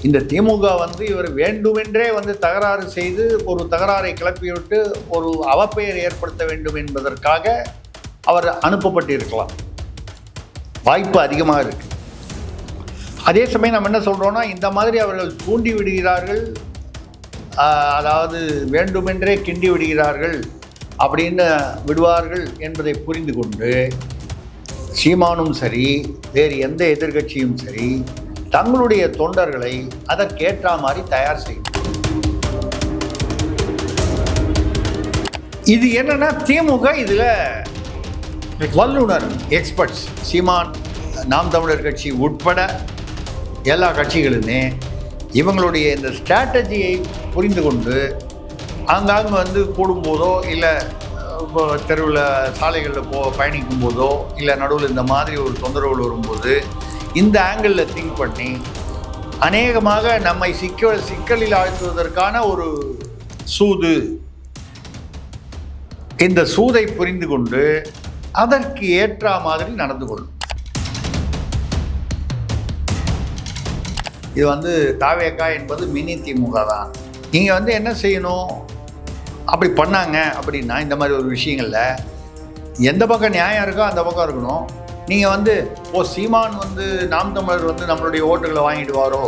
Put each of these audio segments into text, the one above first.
இந்த திமுக வந்து இவர் வேண்டுமென்றே வந்து தகராறு செய்து ஒரு தகராறை கிளப்பிவிட்டு ஒரு அவப்பெயர் ஏற்படுத்த வேண்டும் என்பதற்காக அவர் அனுப்பப்பட்டிருக்கலாம். வாய்ப்பு அதிகமாக இருக்கு. அதே சமயம் நம்ம என்ன சொல்கிறோன்னா, இந்த மாதிரி அவர்கள் தூண்டி விடுகிறார்கள், அதாவது வேண்டுமென்றே கிண்டி விடுகிறார்கள் அப்படின்னு விடுவார்கள் என்பதை புரிந்து கொண்டு சீமானும் சரி வேறு எந்த எதிர்கட்சியும் சரி தங்களுடைய தொண்டர்களை அதற்கேற்ற மாதிரி தயார் செய்யும். இது என்னன்னா, திமுக இதில் வல்லுனர் எக்ஸ்பர்ட்ஸ், சீமான், நாம் தமிழர் கட்சி உட்பட எல்லா கட்சிகளுமே இவங்களுடைய இந்த ஸ்ட்ராட்டஜியை புரிந்து கொண்டு ஆங்காங்கு வந்து கூடும்போதோ இல்லை இப்போ தெருவில் சாலைகளில் பயணிக்கும் போதோ இல்லை நடுவில் இந்த மாதிரி ஒரு தொந்தரவுகள் வரும்போது இந்த ஆங்கிளில் திங்க் பண்ணி அநேகமாக நம்மை சிக்கலில் ஆழ்த்துவதற்கான ஒரு சூது, இந்த சூதை புரிந்து கொண்டு அதற்கு ஏற்ற மாதிரி நடந்து கொள்ளும். இது வந்து தாவேகா என்பது மினி திமுக தான். நீங்கள் வந்து என்ன செய்யணும், அப்படி பண்ணாங்க அப்படின்னா இந்த மாதிரி ஒரு விஷயங்களில் எந்த பக்கம் நியாயம் இருக்கோ அந்த பக்கம் இருக்கணும். நீங்கள் வந்து சீமான் வந்து நாம் தமிழர் வந்து நம்மளுடைய ஓட்டுகளை வாங்கிடுவாரோ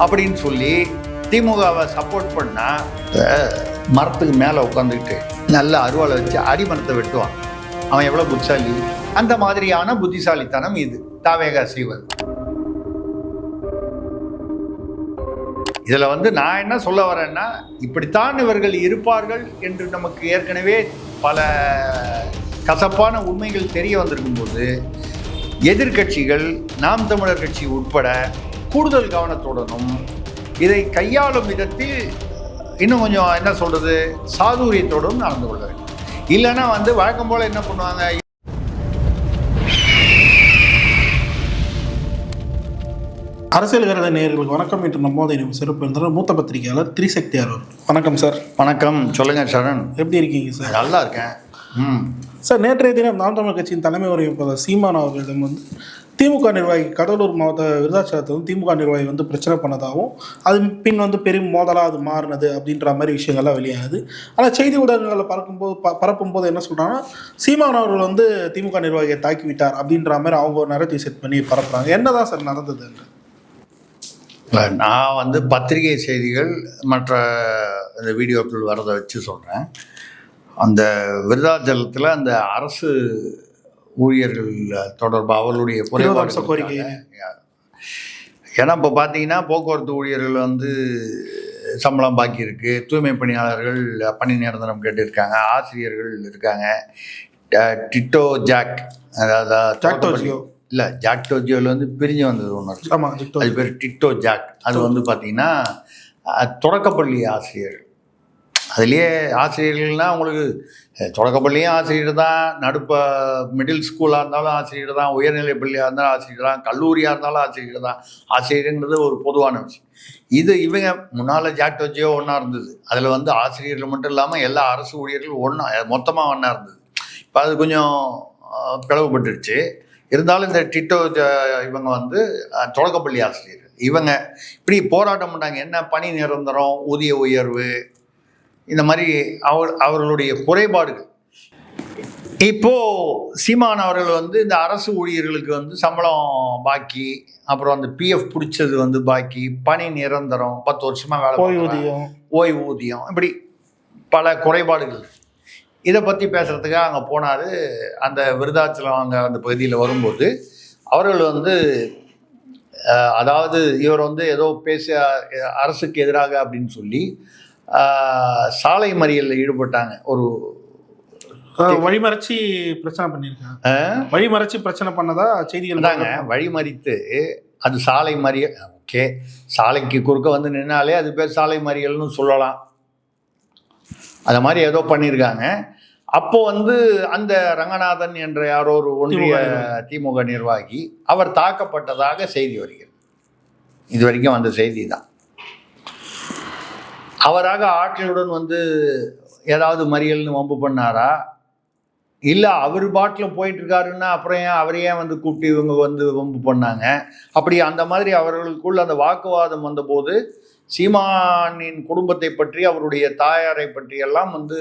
அப்படின்னு சொல்லி திமுகவை சப்போர்ட் பண்ணால் மரத்துக்கு மேலே உட்காந்துக்கிட்டு நல்ல அருவாளை வச்சு அடிமரத்தை வெட்டுவான். அவன் எவ்வளோ புத்திசாலி. அந்த மாதிரியான புத்திசாலித்தனம் இது தாவேகா செய்வது. இதில் வந்து நான் என்ன சொல்ல வரேன்னா, இப்படித்தான் இவர்கள் இருப்பார்கள் என்று நமக்கு ஏற்கனவே பல கசப்பான உண்மைகள் தெரிய வந்திருக்கும் போது எதிர்கட்சிகள், நாம் தமிழர் கட்சி உட்பட கூடுதல் கவனத்துடனும் இதை கையாளும் விதத்தில் இன்னும் கொஞ்சம் என்ன சொல்கிறது, சாதுரியத்தோடும் நடந்து கொள்ள வேண்டும். இல்லைன்னா வந்து வழக்கம் போல் என்ன பண்ணுவாங்க, அரசியல் கருத நேயர்களுக்கு வணக்கம். இன்று நம்மோது சிறப்பு இருந்தாலும் மூத்த பத்திரிகையாளர் திரிசக்தி அவர். வணக்கம் சார். வணக்கம். சொல்லுங்கள் சரண். எப்படி இருக்கீங்க சார்? நல்லா இருக்கேன். சார், நேற்றைய தினம் நாம் தமிழர் கட்சியின் தலைமை உரையாளர் சீமான் அவர்களிடம் வந்து திமுக நிர்வாகி கடலூர் மாவட்ட விருதாச்சலத்தில் வந்து திமுக நிர்வாகி வந்து பிரச்சனை பண்ணதாகவும் அது பின் வந்து பெரும் மோதலாக அது மாறினது அப்படின்ற மாதிரி விஷயங்கள்லாம் வெளியாகுது. ஆனால் செய்தி ஊடகங்களில் பரப்பும்போது என்ன சொல்கிறாங்கன்னா, சீமான் அவர்கள் வந்து திமுக நிர்வாகியை தாக்கி விட்டார் அப்படின்ற மாதிரி அவங்க ஒரு நரேட்டிவ் செட் பண்ணி பரப்புறாங்க. என்னதான் சார் நடந்தது? நான் வந்து பத்திரிகை செய்திகள் மற்ற இந்த வீடியோக்கள் வரதை வச்சு சொல்கிறேன். அந்த விருதாச்சலத்தில் அந்த அரசு ஊழியர்கள் தொடர்பாக அவர்களுடைய குறைபாடு கோரிக்கை. ஏன்னா இப்போ பார்த்தீங்கன்னா போக்குவரத்து ஊழியர்கள் வந்து சம்பளம் பாக்கி இருக்குது, தூய்மை பணியாளர்கள் பணி நிரந்தரம் கேட்டுருக்காங்க, ஆசிரியர்கள் இருக்காங்க, டிட்டோ ஜாக், அதாவது இல்லை ஜாக்டோ ஜியோவில் வந்து பிரிஞ்சு வந்தது ஒன்று இருக்கு, அது பேர் டிட்டோ ஜாக். அது வந்து பார்த்திங்கன்னா தொடக்கப்பள்ளி ஆசிரியர்கள். அதுலேயே ஆசிரியர்கள்னால் உங்களுக்கு தொடக்கப்பள்ளியும் ஆசிரியர் தான், மிடில் ஸ்கூலாக இருந்தாலும் ஆசிரியர் தான், உயர்நிலை பள்ளியாக இருந்தாலும் ஆசிரியர் தான், கல்லூரியாக இருந்தாலும் ஆசிரியர் தான். ஆசிரியருங்கிறது ஒரு பொதுவான விஷயம். இது இவங்க முன்னால் ஜாக்டோ ஜியோ ஒன்றா இருந்தது. அதில் வந்து ஆசிரியர்கள் மட்டும் இல்லாமல் எல்லா அரசு ஊழியர்களும் ஒன்றா மொத்தமாக ஒன்றா இருந்தது. இப்போ அது கொஞ்சம் பிளவுபட்டுருச்சு. இருந்தாலும் இந்த டிட்டோ இவங்க வந்து தொடக்கப்பள்ளி ஆசிரியர்கள். இவங்க இப்படி போராட்டம் பண்ணாங்க. என்ன பணி நிரந்தரம், ஊதிய உயர்வு, இந்த மாதிரி அவர்களுடைய குறைபாடுகள். இப்போது சீமான் அவர்கள் வந்து இந்த அரசு ஊழியர்களுக்கு வந்து சம்பளம் பாக்கி, அப்புறம் அந்த பிஎஃப் பிடிச்சது வந்து பாக்கி, பணி நிரந்தரம், 10 வருஷமாக வேலை, ஓய்வூதியம், இப்படி பல குறைபாடுகள். இதை பற்றி பேசுகிறதுக்காக அங்கே போனார். அந்த விருதாச்சலம் அங்கே அந்த பகுதியில் வரும்போது அவர்கள் வந்து அதாவது இவர் வந்து ஏதோ பேச அரசுக்கு எதிராக அப்படின்னு சொல்லி சாலை மறியலில் ஈடுபட்டாங்க. ஒரு வழிமறைச்சி பிரச்சனை பண்ணியிருக்காங்க. வழிமறைச்சி பிரச்சனை பண்ணதா செய்திகள் தாங்க. வழிமறித்து அது சாலை மறியல். ஓகே, சாலைக்கு குறுக்க வந்து நின்னாலே அது பேர் சாலை மறியல்னு சொல்லலாம். அது மாதிரி ஏதோ பண்ணியிருக்காங்க. அப்போ வந்து அந்த ரங்கநாதன் என்ற யாரோ ஒரு ஒன்றிய திமுக நிர்வாகி அவர் தாக்கப்பட்டதாக செய்தி வருகிறது. இது வரைக்கும் அந்த செய்தி தான். அவராக ஆட்களுடன் வந்து ஏதாவது மறியல்னு வம்பு பண்ணாரா, இல்லை அவர் பாட்டில் போயிட்டுருக்காருன்னா அப்புறம் ஏன் அவரையே வந்து கூப்பிட்டு இவங்க வந்து வம்பு பண்ணாங்க. அப்படி அந்த மாதிரி அவர்களுக்குள் அந்த வாக்குவாதம் வந்தபோது சீமானின் குடும்பத்தை பற்றி அவருடைய தாயாரை பற்றியெல்லாம் வந்து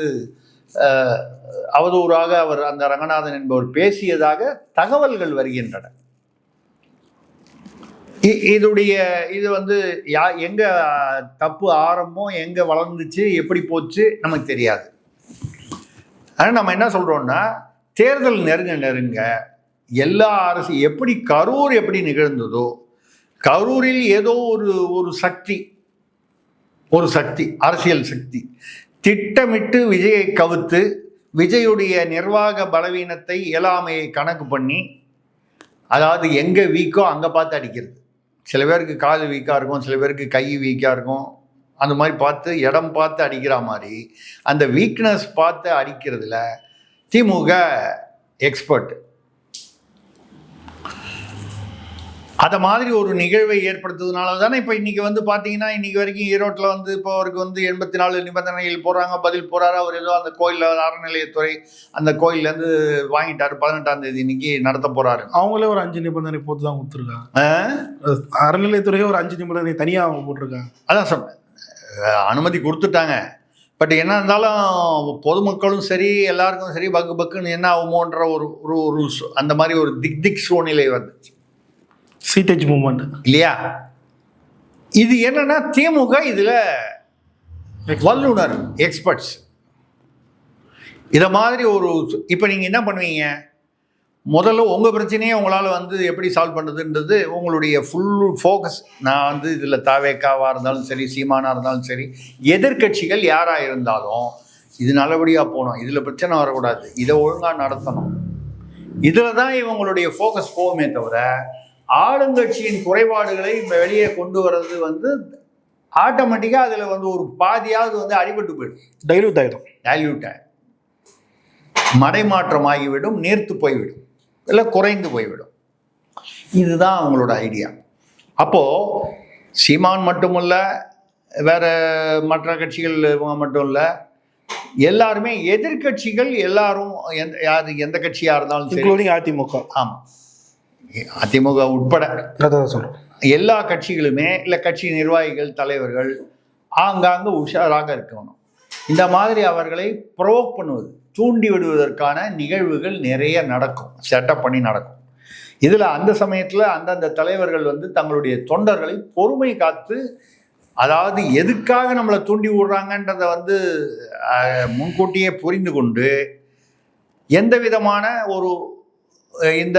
அவதூறாக அவர் அந்த ரங்கநாதன் என்பவர் பேசியதாக தகவல்கள் வருகின்றன. இது வந்து எங்கே தப்பு ஆரம்பம், எங்கே வளர்ந்துச்சு, எப்படி போச்சு நமக்கு தெரியாது. ஆனால் நம்ம என்ன சொல்கிறோம்னா, தேர்தல் நெருங்க எல்லா அரசு எப்படி கரூர் எப்படி நிகழ்ந்ததோ, கரூரில் ஏதோ ஒரு சக்தி அரசியல் சக்தி திட்டமிட்டு விஜயை கவுத்து விஜயுடைய நிர்வாக பலவீனத்தை இயலாமையை கணக்கு பண்ணி, அதாவது எங்கே வீக்கோ அங்கே பார்த்து அடிக்கிறது. சில பேருக்கு காது வீக்காக இருக்கும், சில பேருக்கு கை வீக்காக இருக்கும். அந்த மாதிரி பார்த்து இடம் பார்த்து அடிக்கிற மாதிரி அந்த வீக்னஸ் பார்த்து அடிக்கிறதுல திமுக எக்ஸ்பர்ட். அதை மாதிரி ஒரு நிகழ்வை ஏற்படுத்துவதனால தானே இப்போ இன்றைக்கி வந்து பார்த்தீங்கன்னா, இன்றைக்கி வரைக்கும் ஈரோட்டில் வந்து இப்போ அவருக்கு வந்து 84 நிபந்தனைகள் போடுறாங்க, பதில் போகிறாரு. அவர் ஏதோ அந்த கோயிலில் அறநிலையத்துறை அந்த கோயிலேருந்து வாங்கிட்டார். 18ஆம் தேதி இன்னைக்கு நடத்த போகிறாரு. அவங்களே ஒரு 5 நிபந்தனை போட்டு தான் கொடுத்துருக்காங்க. அறநிலையத்துறையே ஒரு 5 நிபந்தனை தனியாக அவங்க போட்டிருக்காங்க. அதான் சொன்னேன், அனுமதி கொடுத்துட்டாங்க. பட் என்ன இருந்தாலும் பொதுமக்களும் சரி எல்லாருக்கும் சரி பக்குன்னு என்ன ஆகுமோன்ற ஒரு அந்த மாதிரி ஒரு திக் சூழ்நிலை வந்துச்சு. சீட்டேஜ் மூவ்மெண்ட் இல்லையா? இது என்னன்னா திமுக இதில் வல்லுனர் எக்ஸ்பர்ட்ஸ் இதை மாதிரி இப்போ நீங்கள் என்ன பண்ணுவீங்க, முதல்ல உங்கள் பிரச்சனையே உங்களால் வந்து எப்படி சால்வ் பண்ணுறதுன்றது உங்களுடைய ஃபுல் ஃபோக்கஸ். நான் வந்து இதில் தாவேக்காவாக இருந்தாலும் சரி, சீமானாக இருந்தாலும் சரி, எதிர்கட்சிகள் யாராக இருந்தாலும் இது நல்லபடியாக போகணும், இதில் பிரச்சனை வரக்கூடாது, இதை ஒழுங்காக நடத்தணும், இதில் தான் இவங்களுடைய ஃபோக்கஸ் போகுமே தவிர ஆளுங்கட்சியின் குறைபாடுகளை வெளியே கொண்டு வர்றது வந்து ஆட்டோமேட்டிக்காக அதில் வந்து ஒரு பாதியாவது வந்து அடிபட்டு போயிடும், டைல்யூட் ஆகிடும், மடைமாற்றமாகிவிடும், நீர்த்து போய்விடும், இல்லை குறைந்து போய்விடும். இதுதான் அவங்களோட ஐடியா. அப்போது சீமான் மட்டுமல்ல, வேற மற்ற கட்சிகள் மட்டும் இல்லை, எல்லாருமே எதிர்கட்சிகள் எல்லாரும் எந்த கட்சியாக இருந்தாலும் சரி, அதிமுக, ஆமாம் அதிமுக உட்பட சொல்கிறோம், எல்லா கட்சிகளுமே இல்லை கட்சி நிர்வாகிகள் தலைவர்கள் ஆங்காங்கு உஷாராக இருக்கணும். இந்த மாதிரி அவர்களை ப்ரோவோக் பண்ணுவது, தூண்டி விடுவதற்கான நிகழ்வுகள் நிறைய நடக்கும், செட்டப் பண்ணி நடக்கும். இதில் அந்த சமயத்தில் அந்தந்த தலைவர்கள் வந்து தங்களுடைய தொண்டர்களை பொறுமை காத்து, அதாவது எதுக்காக நம்மளை தூண்டி விடுறாங்கன்றதை வந்து முன்கூட்டியே புரிந்து கொண்டு எந்த விதமான இந்த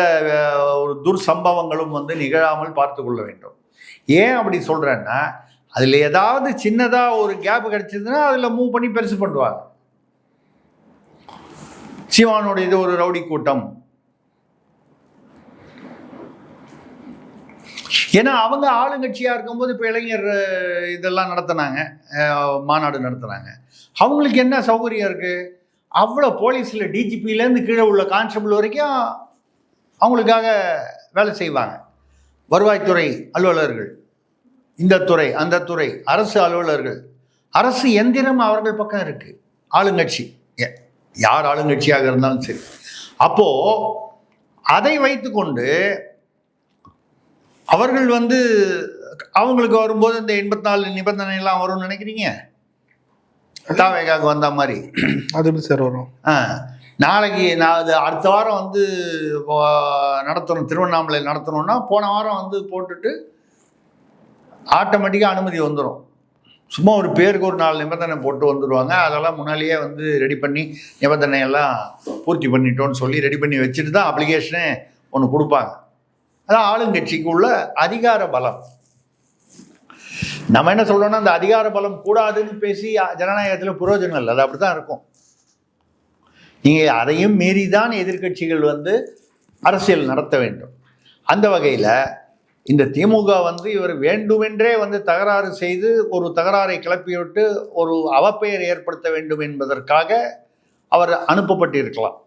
ஒரு துர்சம்பவங்களும் வந்து நிகழாமல் பார்த்து கொள்ள வேண்டும். ஏன் அப்படி சொல்கிறேன்னா, அதில் ஏதாவது சின்னதாக ஒரு கேப் கிடைச்சதுன்னா அதில் மூவ் பண்ணி பெருசு பண்ணுவாங்க. சீமானோட இது ஒரு ரவுடி கூட்டம், ஏன்னா அவங்க ஆளுங்கட்சியாக இருக்கும்போது இப்போ இளைஞர் இதெல்லாம் நடத்தினாங்க, மாநாடு நடத்துனாங்க. அவங்களுக்கு என்ன சௌகரியம் இருக்குது, அவ்வளோ போலீஸில் டிஜிபியிலேருந்து கீழே உள்ள கான்ஸ்டபிள் வரைக்கும் அவங்களுக்காக வேலை செய்வாங்க. வருவாய்த்துறை அலுவலர்கள், இந்த துறை அந்த துறை, அரசு அலுவலர்கள், அரசு எந்திரம் அவர்கள் பக்கம் இருக்குது. ஆளுங்கட்சி யார் ஆளுங்கட்சியாக இருந்தாலும் சரி. அப்போது அதை வைத்துக்கொண்டு அவர்கள் வந்து அவங்களுக்கு வரும்போது இந்த 84 நிபந்தனைலாம் வரும்னு நினைக்கிறீங்க? தாவேகாவுக்கு வந்த மாதிரி அது எப்படி சார் வரும்? நாளைக்கு நான் அது அடுத்த வாரம் வந்து நடத்தணும், திருவண்ணாமலை நடத்தணும்னா போன வாரம் வந்து போட்டுட்டு ஆட்டோமேட்டிக்காக அனுமதி வந்துடும். சும்மா ஒரு பேருக்கு ஒரு 4 நிபந்தனை போட்டு வந்துடுவாங்க. அதெல்லாம் முன்னாலேயே வந்து ரெடி பண்ணி நிபந்தனையெல்லாம் பூர்த்தி பண்ணிட்டோன்னு சொல்லி ரெடி பண்ணி வச்சுட்டு தான் அப்ளிகேஷனே ஒன்று கொடுப்பாங்க. அதான் ஆளுங்கட்சிக்கு உள்ள அதிகார பலம். நம்ம என்ன சொல்கிறோன்னா, அந்த அதிகார பலம் கூடாதுன்னு பேசி ஜனநாயகத்தில் புரோஜனம் இல்லை, அது அப்படி தான் இருக்கும். நீங்கள் அதையும் மீறி தான் எதிர்கட்சிகள் வந்து அரசியல் நடத்த வேண்டும். அந்த வகையில் இந்த திமுக வந்து இவர் வேண்டுமென்றே வந்து தகராறு செய்து ஒரு தகராறை கிளப்பிவிட்டு ஒரு அவப்பெயர் ஏற்படுத்த வேண்டும் என்பதற்காக அவர் அனுப்பப்பட்டிருக்கலாம்,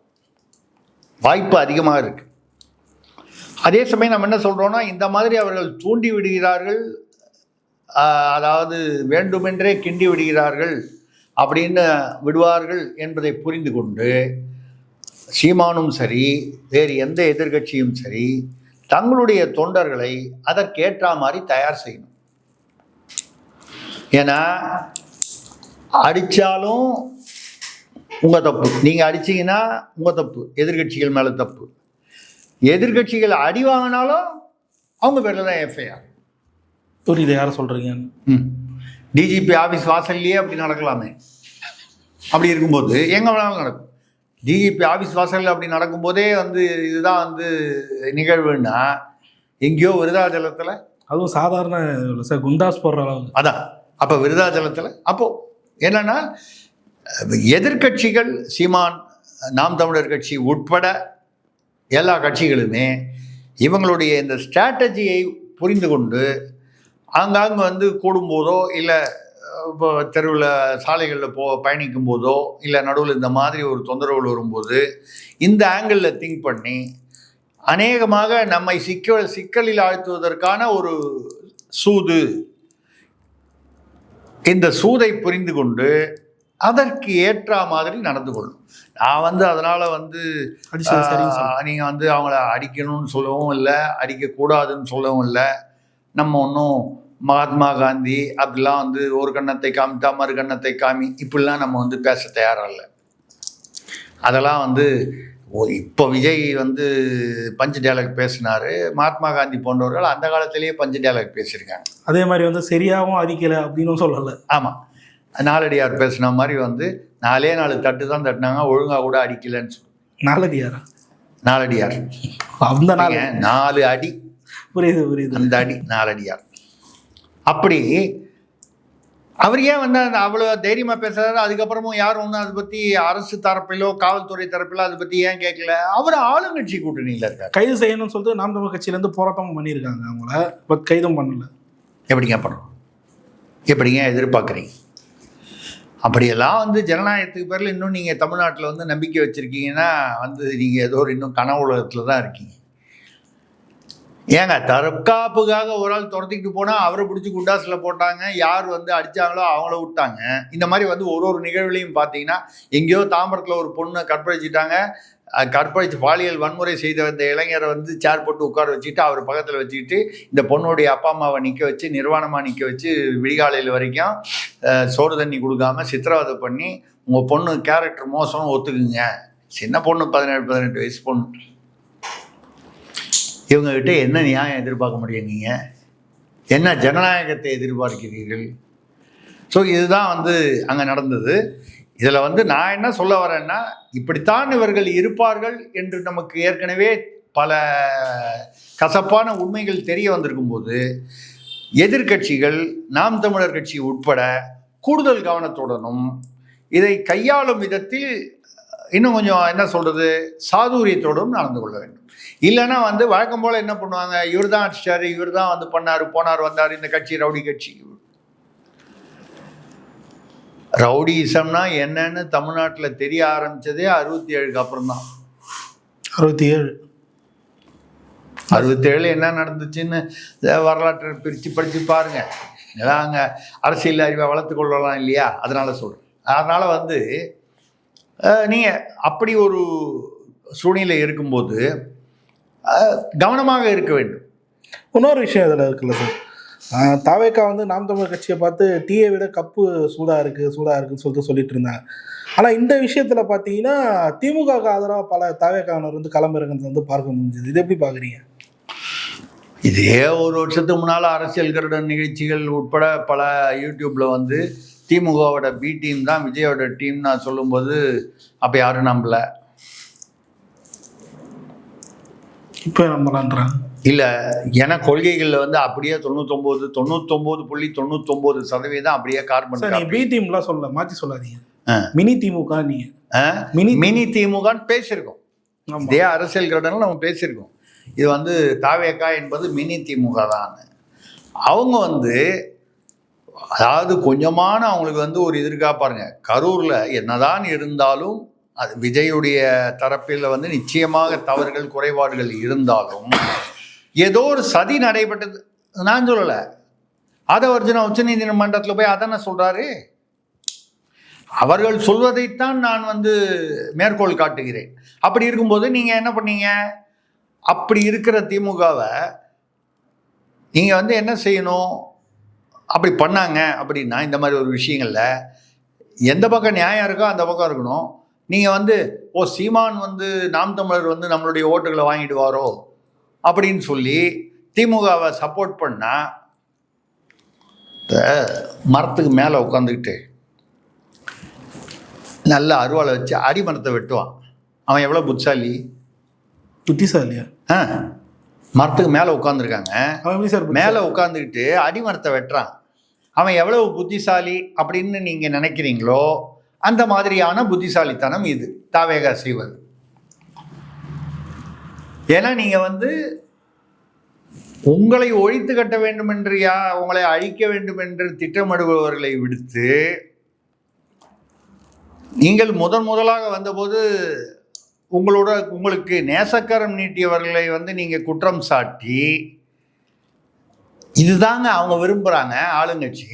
வாய்ப்பு அதிகமாக இருக்குது. அதே சமயம் நம்ம என்ன சொல்கிறோன்னா, இந்த மாதிரி அவர்கள் தூண்டி விடுகிறார்கள், அதாவது வேண்டுமென்றே கிண்டி விடுகிறார்கள் அப்படின்னு விடுவார்கள் என்பதை புரிந்து கொண்டு சீமானும் சரி வேறு எந்த எதிர்க்கட்சியும் சரி தங்களுடைய தொண்டர்களை அதற்கேற்ற மாதிரி தயார் செய்யணும். ஏன்னா அடித்தாலும் உங்கள் தப்பு, நீங்கள் அடிச்சிங்கன்னா உங்கள் தப்பு, எதிர்கட்சிகள் மேலே தப்பு. எதிர்கட்சிகள் அடி வாங்கினாலும் அவங்க பேரில் தான் எஃப்ஐஆர். புரியுது யாரை சொல்கிறீங்க? டிஜிபி ஆஃபீஸ் வாசல்லையே அப்படி நடக்கலாமே. அப்படி இருக்கும்போது எங்கே வேணாலும் நடக்கும். டிஜிபி ஆஃபீஸ் வாசலில் அப்படி நடக்கும்போதே வந்து இதுதான் வந்து நிகழ்வுன்னா எங்கேயோ விருதாச்சலத்தில், அதுவும் சாதாரண சார் குண்டாஸ் போடுற அளவு. அதான் அப்போ விருதாச்சலத்தில் அப்போது என்னன்னா எதிர்கட்சிகள் சீமான், நாம் தமிழர் கட்சி உட்பட எல்லா கட்சிகளுமே இவங்களுடைய இந்த ஸ்ட்ராட்டஜியை புரிந்து கொண்டு ஆங்காங்கு வந்து கூடும்போதோ இல்லை இப்போ தெருவில் சாலைகளில் பயணிக்கும் போதோ இல்லை நடுவில் இந்த மாதிரி ஒரு தொந்தரவுகள் வரும்போது இந்த ஆங்கிளில் திங்க் பண்ணி அநேகமாக நம்மை சிக்கலில் ஆழ்த்துவதற்கான ஒரு சூது, இந்த சூதை புரிந்து கொண்டு அதற்கு ஏற்ற மாதிரி நடந்து கொள்ளும். நான் வந்து அதனால் வந்து நீங்கள் வந்து அவங்கள அடிக்கணும்னு சொல்லவும் இல்லை, அடிக்கக்கூடாதுன்னு சொல்லவும் இல்லை. நம்ம ஒன்றும் மகாத்மா காந்தி அப்படிலாம் வந்து ஒரு கண்ணத்தை காமித்தா மறு கண்ணத்தை காமி இப்படிலாம் நம்ம வந்து பேச தயாராக இல்லை. அதெல்லாம் வந்து இப்போ விஜய் வந்து பஞ்சு டயலாக் பேசினார், மகாத்மா காந்தி போன்றவர்கள் அந்த காலத்திலேயே பஞ்சு டயலாக் பேசியிருக்காங்க. அதே மாதிரி வந்து சரியாகவும் அடிக்கலை அப்படின்னு சொல்லலை. ஆமாம், நாலடியார் பேசின மாதிரி வந்து 4 தட்டு தான் தட்டினாங்க, ஒழுங்காக கூட அடிக்கலைன்னு சொல்லு. நாலடியார் அந்த 4 அடி. புரியுது. அந்த அடி 4 அடியார். அப்படி அவர் ஏன் வந்து அந்த அவ்வளோ தைரியமாக பேசுகிறாரு? அதுக்கப்புறமும் யாரும் ஒன்றும் அதை பற்றி அரசு தரப்பிலோ காவல்துறை தரப்பிலோ அதை பற்றி ஏன் கேட்கல? அவர் ஆளுங்கட்சி கூட்டணியில் இருக்கார். கைது செய்யணும்னு சொல்லிட்டு நாம் தமிழ் கட்சியிலேருந்து போராட்டமும் பண்ணியிருக்காங்க, அவங்கள பட் கைதும் பண்ணல. எப்படிங்க பண்ணுறோம்? எப்படிங்க எதிர்பார்க்குறீங்க? அப்படியெல்லாம் வந்து ஜனநாயகத்துக்கு பேரில் இன்னும் நீங்கள் தமிழ்நாட்டில் வந்து நம்பிக்கை வச்சுருக்கீங்கன்னா வந்து நீங்கள் ஏதோ ஒரு இன்னும் கனவு உலகத்தில் தான் இருக்கீங்க. ஏங்க தற்காப்புக்காக ஒரு ஆள் துரத்திக்கிட்டு போனால் அவரை பிடிச்சி குண்டாஸில் போட்டாங்க, யார் வந்து அடித்தாங்களோ அவங்கள விட்டாங்க. இந்த மாதிரி வந்து ஒரு நிகழ்வுலையும் பார்த்தீங்கன்னா எங்கேயோ தாம்பரத்தில் ஒரு பொண்ணை கற்பழிச்சிட்டாங்க, கற்பழித்து பாலியல் வன்முறை செய்த அந்த இளைஞரை வந்து சேர் போட்டு உட்கார வச்சுக்கிட்டு அவர் பக்கத்தில் வச்சுக்கிட்டு இந்த பொண்ணுடைய அப்பா அம்மாவை நிற்க வச்சு நிர்வாணமாக நிற்க வச்சு விடிகாலையில் வரைக்கும் சோறு தண்ணி கொடுக்காம சித்திரவதை பண்ணி உங்கள் பொண்ணு கேரக்டர் மோசம்னு ஒத்துக்குங்க. சின்ன பொண்ணு 17-18 வயசு பொண்ணு. இவங்ககிட்ட என்ன நியாயம் எதிர்பார்க்க முடியும்? நீங்கள் என்ன ஜனநாயகத்தை எதிர்பார்க்கிறீர்கள்? ஸோ இதுதான் வந்து அங்கே நடந்தது. இதில் வந்து நான் என்ன சொல்ல வரேன்னா, இப்படித்தான் இவர்கள் இருப்பார்கள் என்று நமக்கு ஏற்கனவே பல கசப்பான உண்மைகள் தெரிய வந்திருக்கும் போது எதிர்கட்சிகள் நாம் தமிழர் கட்சி உட்பட கூடுதல் கவனத்துடனும் இதை கையாளும் விதத்தில் இன்னும் கொஞ்சம் என்ன சொல்கிறது சாதுரியத்தோடும் நடந்து கொள்ள வேண்டும். இல்லைன்னா வந்து வழக்கம் போல் என்ன பண்ணுவாங்க, இவர் தான் அடிச்சாரு, இவர் தான் வந்து பண்ணார் போனார் வந்தார், இந்த கட்சி ரவுடி கட்சி. ரவுடிசம்னா என்னன்னு தமிழ்நாட்டில் தெரிய ஆரம்பித்ததே 67க்கு அப்புறம் தான். 67 என்ன நடந்துச்சுன்னு வரலாற்றை பிரித்து படித்து பாருங்க. ஏதாவது அங்கே அரசியல் அறிவை வளர்த்து கொள்ளலாம் இல்லையா? அதனால் சொல்கிறேன். அதனால் வந்து நீங்கள் அப்படி ஒரு சூழ்நிலை இருக்கும்போது கவனமாக இருக்க வேண்டும். இன்னொரு விஷயம் இதில் இருக்குல்ல சார், தாவேக்கா வந்து நாம் தமிழர் கட்சியை பார்த்து டீயை விட கப்பு சூடாக இருக்குன்னு சொல்லிட்டு இருந்தாங்க. ஆனால் இந்த விஷயத்தில் பார்த்தீங்கன்னா திமுகவுக்கு ஆதரவாக பல தாவேக்காவினர் வந்து களமிறங்கிறது வந்து பார்க்க முடிஞ்சது. இது எப்படி பார்க்குறீங்க? இதே ஒரு வருஷத்துக்கு முன்னால் அரசியல் கருடன் நிகழ்ச்சிகள் உட்பட பல யூடியூப்பில் வந்து திமுகவோட பி டீம் தான் விஜயோட டீம் நான் சொல்லும்போது அப்போ யாரும் நம்பலை. இப்போ நம்பலான்றாங்க. இல்லை, ஏன்னா கொள்கைகளில் வந்து அப்படியே 99.99% அப்படியே கார்பன். பி டீம்லாம் சொல்ல மாற்றி சொல்லாதீங்க, மினி திமுக. நீங்கள் மினி திமுகன்னு பேசியிருக்கோம். இதே அரசியல் கருடனில் நம்ம பேசியிருக்கோம். இது வந்து தாவேக்கா என்பது மினி திமுக தான். அவங்க வந்து அதாவது கொஞ்சமான அவங்களுக்கு வந்து ஒரு இது பாருங்க, கரூரில் என்னதான் இருந்தாலும் அது விஜயுடைய தரப்பில் வந்து நிச்சயமாக தவறுகள் குறைபாடுகள் இருந்தாலும் ஏதோ ஒரு சதி நடைபெற்றது. நான் சொல்லலை, ஆதவர்ஜுனா உச்சநீதிமன்றத்தில் போய் அதானே சொல்கிறாரு. அவர்கள் சொல்வதைத்தான் நான் வந்து மேற்கோள் காட்டுகிறேன். அப்படி இருக்கும்போது நீங்கள் என்ன பண்ணீங்க? அப்படி இருக்கிற திமுகவை நீங்கள் வந்து என்ன செய்யணும்? அப்படி பண்ணாங்க அப்படின்னா இந்த மாதிரி ஒரு விஷயங்களில் எந்த பக்கம் நியாயம் இருக்கோ அந்த பக்கம் இருக்கணும். நீங்கள் வந்து சீமான் வந்து நாம் தமிழர் வந்து நம்மளுடைய ஓட்டுகளை வாங்கிட்டு வாரோ அப்படின்னு சொல்லி திமுகவை சப்போர்ட் பண்ணால் மரத்துக்கு மேலே உட்காந்துக்கிட்டு நல்ல அருவாளை வச்சு அடிமரத்தை வெட்டுவான். அவன் எவ்வளோ புத்திசாலியா? மரத்துக்கு மேலே உட்காந்துருக்காங்க, மேலே உட்காந்துக்கிட்டு அடிமரத்தை வெட்டுறான். அவன் எவ்வளவு புத்திசாலி அப்படின்னு நீங்கள் நினைக்கிறீங்களோ அந்த மாதிரியான புத்திசாலித்தனம் இது தாவேகா செய்வது. ஏன்னா நீங்கள் வந்து உங்களை ஒழித்து கட்ட வேண்டும் என்று உங்களை அழிக்க வேண்டும் என்று திட்டமிடுபவர்களை விடுத்து நீங்கள் முதலாக வந்தபோது உங்களுக்கு நேசக்கரம் நீட்டியவர்களை வந்து நீங்கள் குற்றம் சாட்டி இதுதாங்க அவங்க விரும்புகிறாங்க. ஆளுங்கட்சி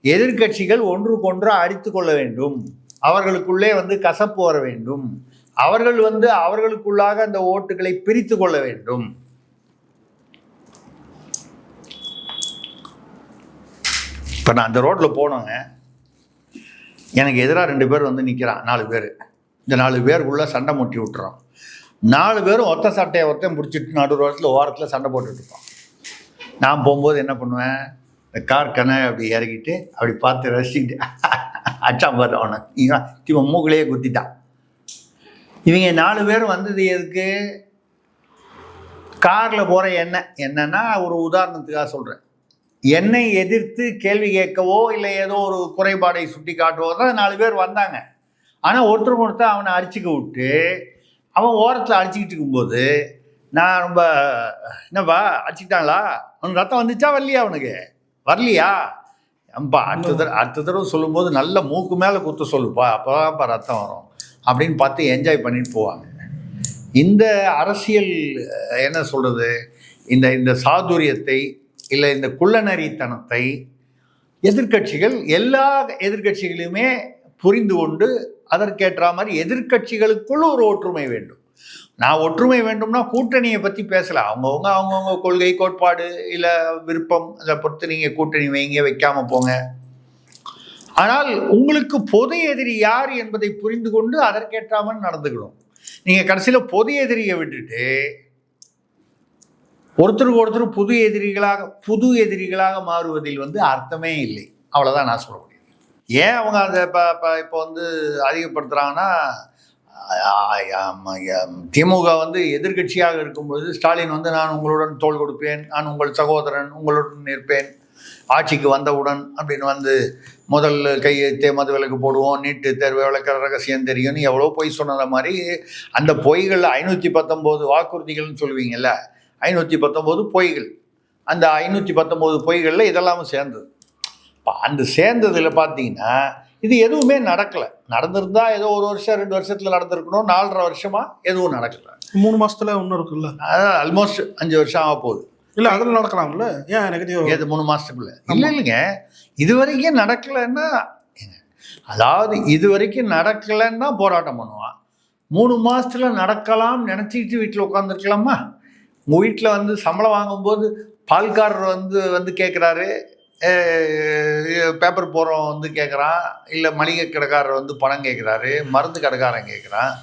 எதிர்கட்சிகள் ஒன்றுக்கொன்று அடித்து கொள்ள வேண்டும், அவர்களுக்குள்ளே வந்து கசப்பு வர வேண்டும், அவர்கள் வந்து அவர்களுக்குள்ளாக அந்த ஓட்டுகளை பிரித்து கொள்ள வேண்டும். இப்போ நான் அந்த ரோட்டில் போனோங்க, எனக்கு எதிராக 2 பேர் வந்து நிற்கிறான், 4 பேர். இந்த 4 பேருக்குள்ளே சண்டை முட்டி விட்டுறோம். 4 பேரும் ஒத்த சட்டையை ஒருத்தன் பிடிச்சிட்டு நடு ஓரத்தில் சண்டை போட்டுட்டு இருப்பான். நான் போகும்போது என்ன பண்ணுவேன்? இந்த கார் கண்ணை அப்படி இறக்கிட்டு அப்படி பார்த்து ரசிச்சுக்கிட்டு அச்சான் பாரு அவனை இவன் மூக்கிலேயே குத்திட்டான். இவங்க 4 பேரும் வந்தது எதுக்கு? காரில் போகிற என்னன்னா ஒரு உதாரணத்துக்காக சொல்கிறேன். என்னை எதிர்த்து கேள்வி கேட்கவோ இல்லை ஏதோ ஒரு குறைபாடை சுட்டி காட்டுவோ தான் 4 பேர் வந்தாங்க. ஆனால் ஒருத்தருக்கு அவனை அடிச்சுக்க விட்டு அவன் ஓரத்தில் அடிச்சுக்கிட்டு இருக்கும்போது நான் ரொம்ப என்னப்பா அடிச்சுக்கிட்டாங்களா, அவனுக்கு ரத்தம் வந்துச்சா வரலையா, அவனுக்கு வரலையா, அம்பா அடுத்த தடவை சொல்லும்போது நல்ல மூக்கு மேலே குத்த சொல்லுப்பா, அப்போதான்ப்பா ரத்தம் வரும் அப்படின்னு பார்த்து என்ஜாய் பண்ணிட்டு போவாங்க. இந்த அரசியல் என்ன சொல்கிறது, இந்த சாதுரியத்தை இல்லை இந்த குள்ளநரித்தனத்தை எதிர்கட்சிகள் எல்லா எதிர்கட்சிகளையுமே புரிந்து கொண்டு அதற்கேற்ற மாதிரி எதிர்கட்சிகளுக்குள்ள ஒரு ஒற்றுமை வேண்டும். நான் ஒற்றுமை வேண்டும்னா கூட்டணியை பற்றி பேசலாம். அவங்கவுங்க கொள்கை கோட்பாடு இல்லை விருப்பம் அதை பொறுத்து நீங்கள் கூட்டணி வைங்க, வைக்காமல் போங்க. ஆனால் உங்களுக்கு பொது எதிரி யார் என்பதை புரிந்து கொண்டு அதற்கேற்றாமல் நடந்துக்கணும். நீங்கள் கடைசியில் பொது எதிரியை விட்டுட்டு ஒருத்தருக்கு ஒருத்தர் புது எதிரிகளாக மாறுவதில் வந்து அர்த்தமே இல்லை. அவ்வளோதான் நான் சொல்ல முடியும். ஏன் அவங்க அதை இப்போ வந்து அதிகப்படுத்துகிறாங்கன்னா, திமுக வந்து எதிர்கட்சியாக இருக்கும்போது ஸ்டாலின் வந்து நான் உங்களுடன் தோள் கொடுப்பேன், நான் உங்கள் சகோதரன், உங்களுடன் நிற்பேன், ஆட்சிக்கு வந்தவுடன் அப்படின்னு வந்து முதல் கையெழுத்தே மது விலக்கு போடுவோம், நீட்டு தேர்வை விளக்கிற ரகசியம் தெரியும்னு எவ்வளோ பொய் சொன்னத மாதிரி அந்த பொய்கள் 519 வாக்குறுதிகள்னு சொல்லுவீங்கல்ல, 519 பொய்கள். அந்த 519 பொய்களில் இதெல்லாமும் சேர்ந்தது. இப்போ அந்த சேர்ந்ததில் பார்த்தீங்கன்னா இது எதுவுமே நடக்கலை. நடந்திருந்தா ஏதோ 1 வருஷம் 2 வருஷத்தில் நடந்திருக்கணும். 4.5 வருஷமாக எதுவும் நடக்கலை. 3 மாதத்தில் ஒன்றும் இருக்குல்ல, அதான் ஆல்மோஸ்ட் 5 வருஷம் ஆக போகுது. இல்லை அதில் நடக்கலாம்ல, ஏன் நெகட்டிவ்? ஏது 3 மாதத்துக்குள்ள இல்லைங்க, இது வரைக்கும் நடக்கலைன்னா, அதாவது இது வரைக்கும் நடக்கலைன்னா போராட்டம் பண்ணுவான். 3 மாதத்தில் நடக்கலாம் நினச்சிக்கிட்டு வீட்டில் உட்காந்துருக்கலாமா? உங்கள் வீட்டில் வந்து சம்பளம் வாங்கும்போது பால்காரர் வந்து கேட்குறாரு, பேப்பர் போகிறவன் வந்து கேட்குறான், இல்லை மளிகை கடைக்காரர் வந்து பணம் கேட்குறாரு, மருந்து கடைக்காரன் கேட்குறான்.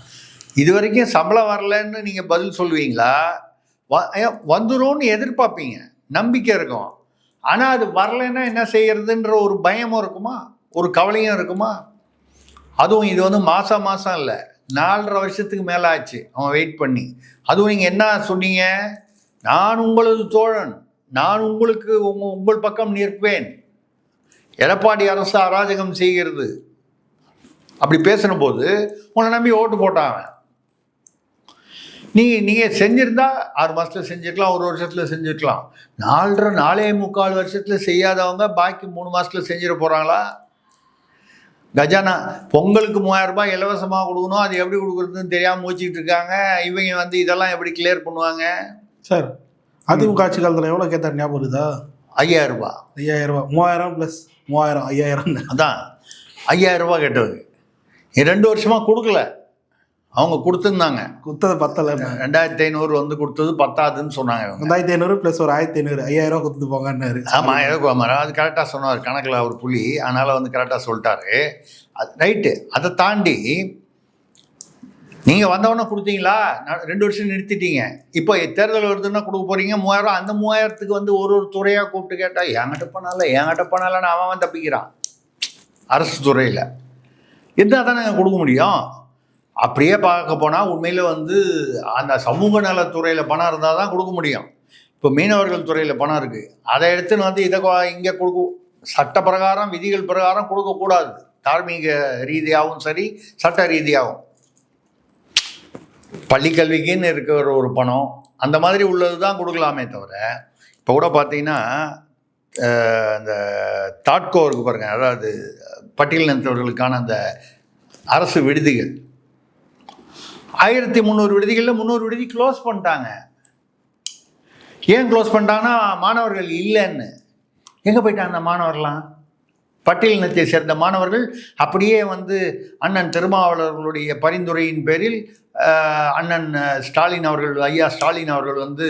இது வரைக்கும் சம்பளம் வரலன்னு நீங்கள் பதில் சொல்லுவீங்களா? வந்துரும்னு எதிர்பார்ப்பீங்க, நம்பிக்கை இருக்கும். ஆனால் அது வரலைன்னா என்ன செய்யறதுன்ற ஒரு பயமும் இருக்குமா, ஒரு கவலையும் இருக்குமா? அதுவும் இது வந்து மாதம் இல்லை, 4.5 வருஷத்துக்கு மேலே ஆச்சு அவன் வெயிட் பண்ணி. அதுவும் நீங்கள் என்ன சொன்னீங்க? நான் உங்களது தோழன், நான் உங்களுக்கு உங்கள் பக்கம் நிற்பேன், எடப்பாடி அரசு அராஜகம் செய்கிறது அப்படி பேசின போது உங்களை நம்பி ஓட்டு போட்டாங்க. நீங்கள் செஞ்சுருந்தா 6 மாதத்தில் செஞ்சுருக்கலாம், 1 வருஷத்தில் செஞ்சுருக்கலாம். 4.25 வருஷத்தில் செய்யாதவங்க பாக்கி 3 மாதத்தில் செஞ்சிட போகிறாங்களா? கஜானா பொங்கலுக்கு 3000 ரூபாய் இலவசமாக கொடுக்கணும், அது எப்படி கொடுக்குறதுன்னு தெரியாமல் மூச்சிக்கிட்டு இருக்காங்க. இவங்க வந்து இதெல்லாம் எப்படி கிளியர் பண்ணுவாங்க? சார் அதிமுக ஆட்சி காலத்தில் எவ்வளோ கேட்டார் ஞாபகம் இருக்குதா? 5000 ரூபா. 5000 ரூபா, 3000 + 3000, 5000. அதான் 5000 ரூபா கேட்டவர் 2 வருஷமாக கொடுக்கல. அவங்க கொடுத்துருந்தாங்க. கொடுத்தது பத்தலை. 2500 வந்து கொடுத்தது பத்தாதுன்னு சொன்னாங்க. 2500 ப்ளஸ் ஒரு 1500 5000 கொடுத்துட்டு போங்கன்னாரு. ஆமாம், அது கரெக்டாக சொன்னார். கணக்கில் அவர் புள்ளி, அதனால் வந்து கரெக்டாக சொல்லிட்டாரு. அது ரைட்டு. அதை தாண்டி நீங்கள் வந்தவொடனே கொடுத்தீங்களா, 2 வருஷம் நிறுத்திட்டீங்க. இப்போ தேர்தல் வருதுன்னா கொடுக்க போகிறீங்க 3000. அந்த 3000த்துக்கு வந்து ஒரு துறையாக கூப்பிட்டு கேட்டால் என்கிட்ட பண்ணலன்னு அவன் தப்பிக்கிறான். அரசு துறையில் இருந்தால் தானே கொடுக்க முடியும். அப்படியே பார்க்க போனால் உண்மையில் வந்து அந்த சமூக நலத்துறையில் பணம் இருந்தால் தான் கொடுக்க முடியும். இப்போ மீனவர்கள் துறையில் பணம் இருக்குது, அதை எடுத்துன்னு வந்து இதை இங்கே கொடுக்க சட்ட பிரகாரம் விதிகள் பிரகாரம் கொடுக்கக்கூடாது. தார்மீக ரீதியாகவும் சரி, சட்ட ரீதியாகவும். பள்ளிக்கல்விக்குன்னு இருக்கிற ஒரு பணம் அந்த மாதிரி உள்ளது தான் கொடுக்கலாமே தவிர, இப்போ கூட பார்த்தீங்கன்னா இந்த தாட்கோ இருக்கு பாருங்கள், அதாவது பட்டியலினத்தவர்களுக்கான அந்த அரசு விடுதிகள் 1300 விடுதிகளில் 300 விடுதி க்ளோஸ் பண்ணிட்டாங்க. ஏன் க்ளோஸ் பண்ணிட்டாங்கன்னா மாணவர்கள் இல்லைன்னு. எங்கே போயிட்டாங்க அந்த மாணவர்கள்லாம்? பட்டியலினத்தை சேர்ந்த மாணவர்கள் அப்படியே வந்து அண்ணன் திருமாவளவர்களுடைய பரிந்துரையின் பேரில் அண்ணன் ஸ்டாலின் அவர்கள், ஐயா ஸ்டாலின் அவர்கள் வந்து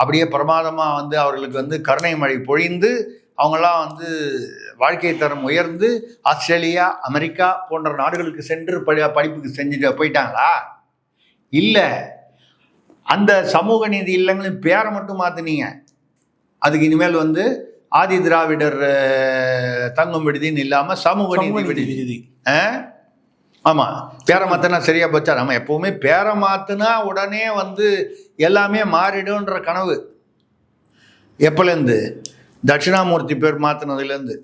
அப்படியே பிரமாதமாக வந்து அவர்களுக்கு வந்து கருணை மழை பொழிந்து அவங்களாம் வந்து வாழ்க்கை தரம் உயர்ந்து ஆஸ்திரேலியா, அமெரிக்கா போன்ற நாடுகளுக்கு சென்று படிப்புக்கு செஞ்சுட்டு போயிட்டாங்களா? இல்லை. அந்த சமூக நீதி இல்லங்களின் பேரை மட்டும் மாற்றினீங்க. அதுக்கு இனிமேல் வந்து ஆதி திராவிடர் தங்கும் விடுதின்னு இல்லாமல் சமூக நீதி விடுதி. ஆமாம், பேரை மாற்றினா சரியாக போச்சா? நம்ம எப்போவுமே பேரை மாற்றினா உடனே வந்து எல்லாமே மாறிடும்ன்ற கனவு. எப்போலேருந்து? தட்சிணாமூர்த்தி பேர் மாற்றினதுலேருந்து.